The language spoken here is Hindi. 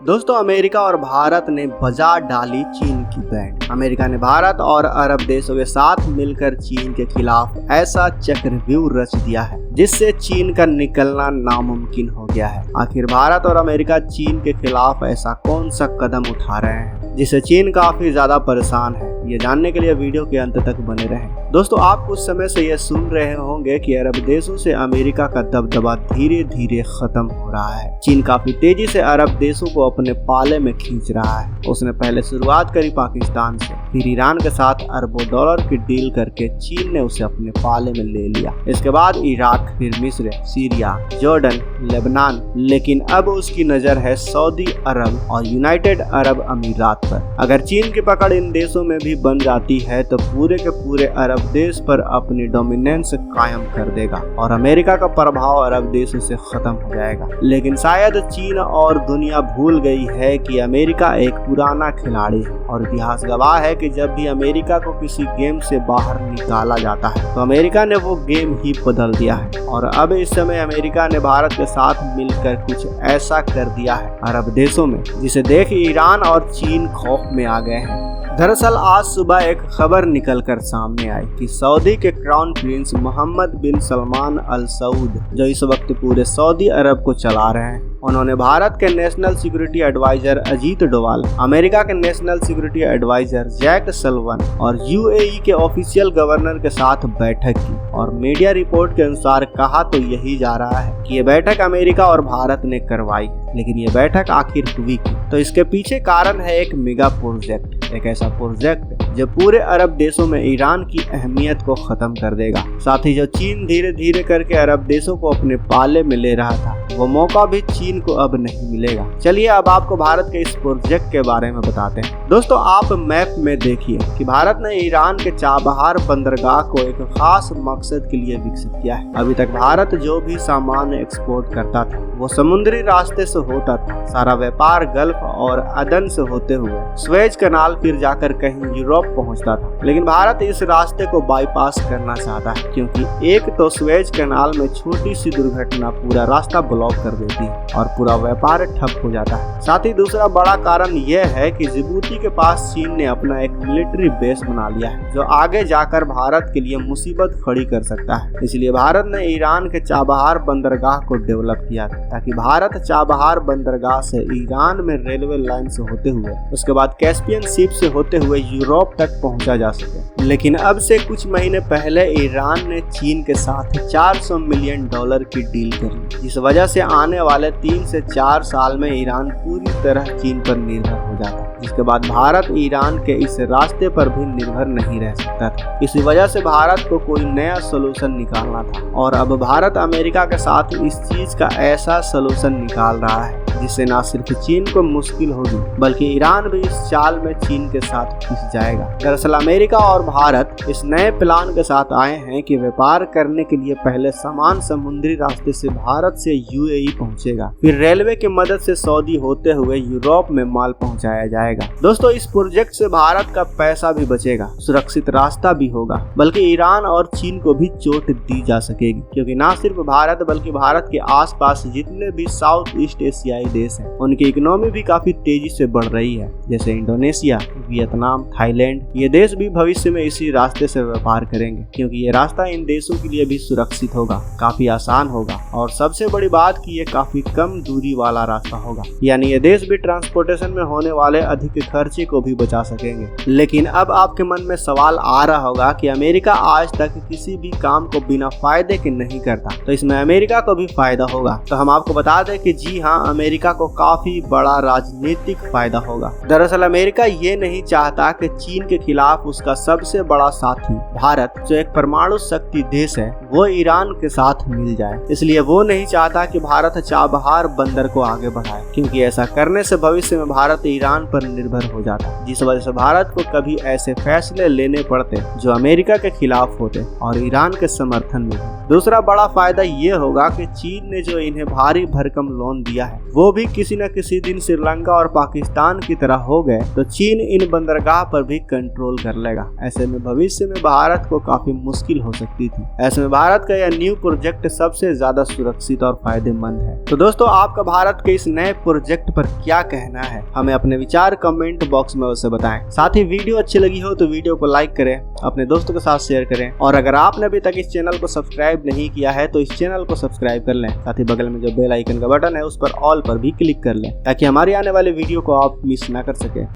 दोस्तों, अमेरिका और भारत ने बजा डाली चीन की बैंड। अमेरिका ने भारत और अरब देशों के साथ मिलकर चीन के खिलाफ ऐसा चक्रव्यूह रच दिया है जिससे चीन का निकलना नामुमकिन हो गया है। आखिर भारत और अमेरिका चीन के खिलाफ ऐसा कौन सा कदम उठा रहे हैं जिससे चीन काफी ज्यादा परेशान है? ये जानने के लिए वीडियो के अंत तक बने रहें। दोस्तों, आप कुछ समय से ये सुन रहे होंगे कि अरब देशों से अमेरिका का दबदबा धीरे धीरे खत्म हो रहा है। चीन काफी तेजी से अरब देशों को अपने पाले में खींच रहा है। उसने पहले शुरुआत करी पाकिस्तान से, फिर ईरान के साथ अरबों डॉलर की डील करके चीन ने उसे अपने पाले में ले लिया। इसके बाद इराक, फिर मिस्र, सीरिया, जॉर्डन, लेबनान, लेकिन अब उसकी नजर है सऊदी अरब और यूनाइटेड अरब अमीरात पर। अगर चीन की पकड़ इन देशों में भी बन जाती है तो पूरे के पूरे अरब देश पर अपनी डोमिनेंस कायम कर देगा और अमेरिका का प्रभाव अरब देशों से खत्म हो जाएगा। लेकिन शायद चीन और दुनिया भूल गई है कि अमेरिका एक पुराना खिलाड़ी है और इतिहास गवाह है कि जब भी अमेरिका को किसी गेम से बाहर निकाला जाता है तो अमेरिका ने वो गेम ही बदल दिया है। और अब इस समय अमेरिका ने भारत के साथ मिलकर कुछ ऐसा कर दिया है अरब देशों में जिसे देख ईरान और चीन खौफ में आ गए हैं। दरअसल आज सुबह एक खबर निकलकर सामने आई कि सऊदी के क्राउन प्रिंस मोहम्मद बिन सलमान अल सऊद, जो इस वक्त पूरे सऊदी अरब को चला रहे हैं, उन्होंने भारत के national security adviser Ajit Doval, America के national security adviser Jake Sullivan और यूएई के ऑफिशियल गवर्नर के साथ बैठक की। और मीडिया रिपोर्ट के अनुसार कहा तो यही जा रहा है कि ये बैठक अमेरिका और भारत ने करवाई है। लेकिन ये बैठक आखिर हुई क्यों? तो इसके पीछे कारण है एक मेगा प्रोजेक्ट, एक ऐसा प्रोजेक्ट जो पूरे अरब देशों में ईरान की अहमियत को खत्म कर देगा। साथ ही जो चीन धीरे धीरे करके अरब देशों को अपने पाले में ले रहा था, वो मौका भी चीन को अब नहीं मिलेगा। चलिए अब आपको भारत के इस प्रोजेक्ट के बारे में बताते हैं। दोस्तों, आप मैप में देखिए कि भारत ने ईरान के चाबहार बंदरगाह को एक खास मकसद के लिए विकसित किया है। अभी तक भारत जो भी सामान एक्सपोर्ट करता था वो समुद्री रास्ते से होता था। सारा व्यापार गल्फ और अदन से होते हुए स्वेज कनाल फिर जाकर कहीं यूरोप पहुंचता था। लेकिन भारत इस रास्ते को बाईपास करना चाहता है क्योंकि एक तो स्वेज कनाल में छोटी सी दुर्घटना पूरा रास्ता ब्लॉक कर देती है और पूरा व्यापार ठप हो जाता है। साथ ही दूसरा बड़ा कारण यह है कि जिबूती के पास चीन ने अपना एक मिलिट्री बेस बना लिया है जो आगे जाकर भारत के लिए मुसीबत खड़ी कर सकता है। इसलिए भारत ने ईरान के चाबहार बंदरगाह को डेवलप किया ताकि भारत चाबहार बंदरगाह से ईरान में रेलवे लाइन से होते हुए उसके बाद कैस्पियन शिप से होते हुए यूरोप तक पहुंचा जा सके। लेकिन अब से कुछ महीने पहले ईरान ने चीन के साथ $400 मिलियन की डील करी, जिस वजह से आने वाले 3 से 4 साल में ईरान पूरी तरह चीन पर निर्भर हो जाता, जिसके बाद भारत ईरान के इस रास्ते पर भी निर्भर नहीं रह सकता था। इसी वजह से भारत को कोई नया सोल्यूशन निकालना था और अब भारत अमेरिका के साथ इस चीज का ऐसा सोल्यूशन निकाल रहा है जिससे न सिर्फ चीन को मुश्किल होगी बल्कि ईरान भी इस चाल में चीन के साथ घुस जाएगा। दरअसल अमेरिका और भारत इस नए प्लान के साथ आए हैं कि व्यापार करने के लिए पहले सामान समुद्री रास्ते से भारत से यूएई पहुंचेगा, फिर रेलवे की मदद से सऊदी होते हुए यूरोप में माल पहुंचाया जाएगा। दोस्तों, इस प्रोजेक्ट से भारत का पैसा भी बचेगा, सुरक्षित रास्ता भी होगा, बल्कि ईरान और चीन को भी चोट दी जा सकेगी क्योंकि न सिर्फ भारत बल्कि भारत के आसपास जितने भी साउथ ईस्ट एशियाई देश हैं उनकी इकोनॉमी भी काफी तेजी से बढ़ रही है, जैसे इंडोनेशिया, वियतनाम, थाईलैंड। ये देश भी भविष्य में इसी रास्ते से व्यापार करेंगे क्योंकि ये रास्ता इन देशों के लिए भी सुरक्षित होगा, काफी आसान होगा और सबसे बड़ी बात कि ये काफी कम दूरी वाला रास्ता होगा, यानी ये देश भी ट्रांसपोर्टेशन में होने वाले अधिक खर्चे को भी बचा सकेंगे। लेकिन अब आपके मन में सवाल आ रहा होगा कि अमेरिका आज तक किसी भी काम को बिना फायदे के नहीं करता, तो इसमें अमेरिका को भी फायदा होगा। तो हम आपको बता दें कि जी हाँ, अमेरिका को काफी बड़ा राजनीतिक फायदा होगा। दरअसल अमेरिका ये नहीं चाहता कि चीन के खिलाफ उसका सबसे बड़ा साथी भारत, जो एक परमाणु शक्ति देश है, वो ईरान के साथ मिल जाए। इसलिए वो नहीं चाहता कि भारत चाबहार बंदर को आगे बढ़ाए क्योंकि ऐसा करने से भविष्य में भारत ईरान पर निर्भर हो जाता, जिस वजह से भारत को कभी ऐसे फैसले लेने पड़ते जो अमेरिका के खिलाफ होते और ईरान के समर्थन में। दूसरा बड़ा फायदा ये होगा कि चीन ने जो इन्हें भारी भरकम लोन दिया है वो भी किसी न किसी दिन श्रीलंका और पाकिस्तान की तरह हो गए तो चीन इन बंदरगाह पर भी कंट्रोल कर लेगा। ऐसे में भविष्य में भारत को काफी मुश्किल हो सकती थी। ऐसे में भारत का यह न्यू प्रोजेक्ट सबसे ज्यादा सुरक्षित और फायदेमंद है। तो दोस्तों, आपका भारत के इस नए प्रोजेक्ट पर क्या कहना है, हमें अपने विचार कमेंट बॉक्स में उसे बताएं। साथ ही वीडियो अच्छी लगी हो तो वीडियो को लाइक करें, अपने दोस्तों के साथ शेयर करें और अगर आपने अभी तक इस चैनल को सब्सक्राइब नहीं किया है तो इस चैनल को सब्सक्राइब कर लें। साथ ही बगल में जो बेल आइकन का बटन है उस पर ऑल पर भी क्लिक कर लें ताकि हमारी आने वाले वीडियो को आप मिस ना कर सके।